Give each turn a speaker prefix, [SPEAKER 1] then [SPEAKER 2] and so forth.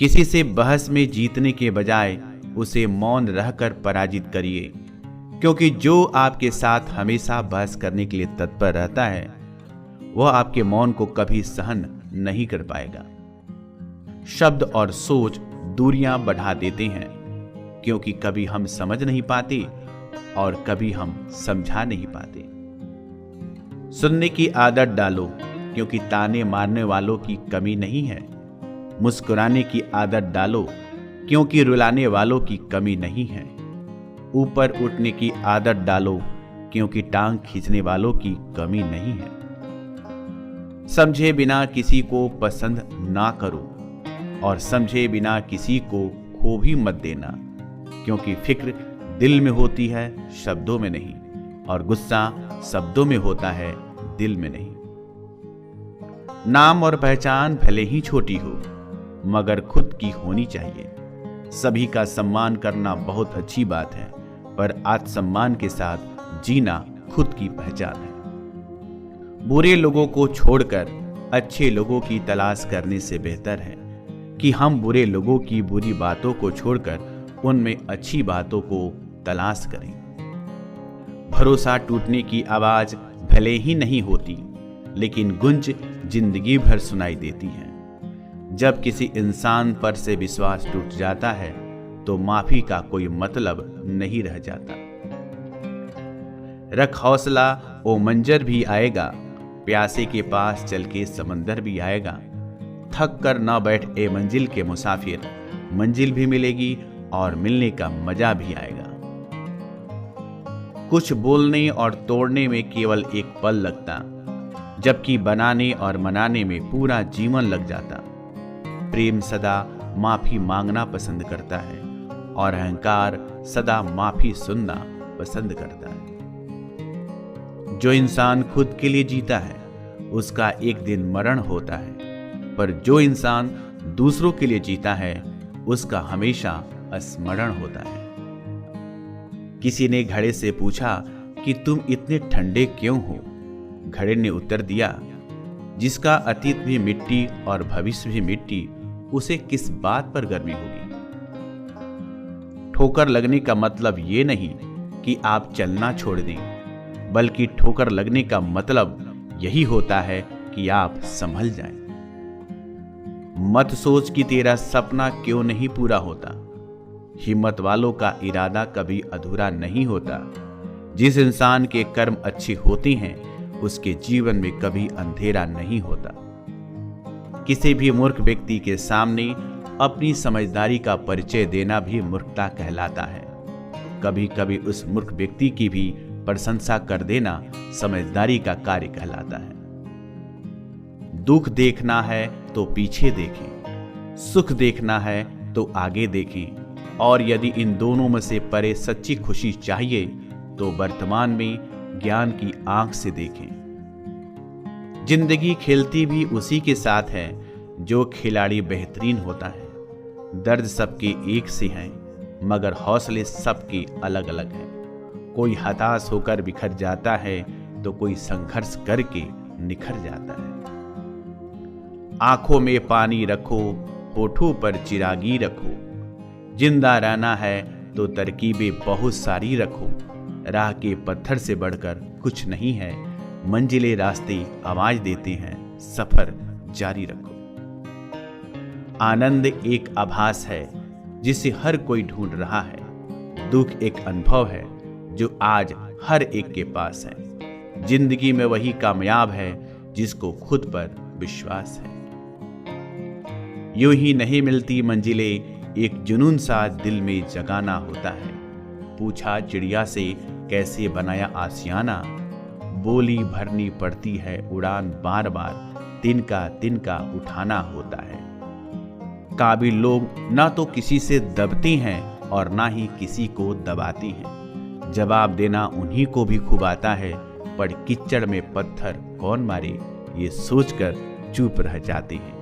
[SPEAKER 1] किसी से बहस में जीतने के बजाय उसे मौन रहकर पराजित करिए, क्योंकि जो आपके साथ हमेशा बहस करने के लिए तत्पर रहता है वह आपके मौन को कभी सहन नहीं कर पाएगा। शब्द और सोच दूरियां बढ़ा देते हैं, क्योंकि कभी हम समझ नहीं पाते और कभी हम समझा नहीं पाते। सुनने की आदत डालो, क्योंकि ताने मारने वालों की कमी नहीं है। मुस्कुराने की आदत डालो, क्योंकि रुलाने वालों की कमी नहीं है। ऊपर उठने की आदत डालो, क्योंकि टांग खींचने वालों की कमी नहीं है। समझे बिना किसी को पसंद ना करो और समझे बिना किसी को खो भी मत देना, क्योंकि फिक्र दिल में होती है शब्दों में नहीं, और गुस्सा शब्दों में होता है दिल में नहीं। नाम और पहचान भले ही छोटी हो मगर खुद की होनी चाहिए। सभी का सम्मान करना बहुत अच्छी बात है, पर आत्मसम्मान के साथ जीना खुद की पहचान है। बुरे लोगों को छोड़कर अच्छे लोगों की तलाश करने से बेहतर है कि हम बुरे लोगों की बुरी बातों को छोड़कर उनमें अच्छी बातों को तलाश करें। भरोसा टूटने की आवाज भले ही नहीं होती, लेकिन गूंज जिंदगी भर सुनाई देती है। जब किसी इंसान पर से विश्वास टूट जाता है तो माफी का कोई मतलब नहीं रह जाता। रख हौसला, ओ मंजर भी आएगा, प्यासे के पास चल के समंदर भी आएगा। थक कर ना बैठ ए मंजिल के मुसाफिर, मंजिल भी मिलेगी और मिलने का मजा भी आएगा। कुछ बोलने और तोड़ने में केवल एक पल लगता, जबकि बनाने और मनाने में पूरा जीवन लग जाता। प्रेम सदा माफी मांगना पसंद करता है और अहंकार सदा माफी सुनना पसंद करता है। जो इंसान खुद के लिए जीता है उसका एक दिन मरण होता है, पर जो इंसान दूसरों के लिए जीता है उसका हमेशा स्मरण होता है। किसी ने घड़े से पूछा कि तुम इतने ठंडे क्यों हो? घड़े ने उत्तर दिया, जिसका अतीत भी मिट्टी और भविष्य भी मिट्टी, उसे किस बात पर गर्मी होगी। ठोकर लगने का मतलब ये नहीं कि आप चलना छोड़ दें, बल्कि ठोकर लगने का मतलब यही होता है कि आप संभल जाएं। मत सोच कि तेरा सपना क्यों नहीं पूरा होता। हिम्मत वालों का इरादा कभी अधूरा नहीं होता। जिस इंसान के कर्म अच्छे होते हैं उसके जीवन में कभी अंधेरा नहीं होता। किसी भी मूर्ख व्यक्ति के सामने अपनी समझदारी का परिचय देना भी मूर्खता कहलाता है। कभी कभी उस मूर्ख व्यक्ति की भी प्रशंसा कर देना समझदारी का कार्य कहलाता है। दुख देखना है तो पीछे देखें, सुख देखना है तो आगे देखें, और यदि इन दोनों में से परे सच्ची खुशी चाहिए तो वर्तमान में ज्ञान की आंख से देखें। जिंदगी खेलती भी उसी के साथ है जो खिलाड़ी बेहतरीन होता है। दर्द सबके एक से हैं, मगर हौसले सबके अलग अलग हैं। कोई हताश होकर बिखर जाता है तो कोई संघर्ष करके निखर जाता है। आंखों में पानी रखो, होठों पर चिरागी रखो। जिंदा रहना है तो तरकीबें बहुत सारी रखो। राह के पत्थर से बढ़कर कुछ नहीं है। मंजिले रास्ते आवाज देते हैं, सफर जारी रखो। आनंद एक आभास है जिसे हर कोई ढूंढ रहा है। दुख एक अनुभव है जो आज हर एक के पास है। जिंदगी में वही कामयाब है जिसको खुद पर विश्वास है। यूं ही नहीं मिलती मंजिलें, एक जुनून सा दिल में जगाना होता है। पूछा चिड़िया से कैसे बनाया आशियाना, बोली भरनी पड़ती है उड़ान बार बार, तिनका तिनका उठाना होता है। काबिल लोग ना तो किसी से दबते हैं और ना ही किसी को दबाते हैं। जवाब देना उन्हीं को भी खूब आता है, पर कीचड़ में पत्थर कौन मारे ये सोचकर चुप रह जाते हैं।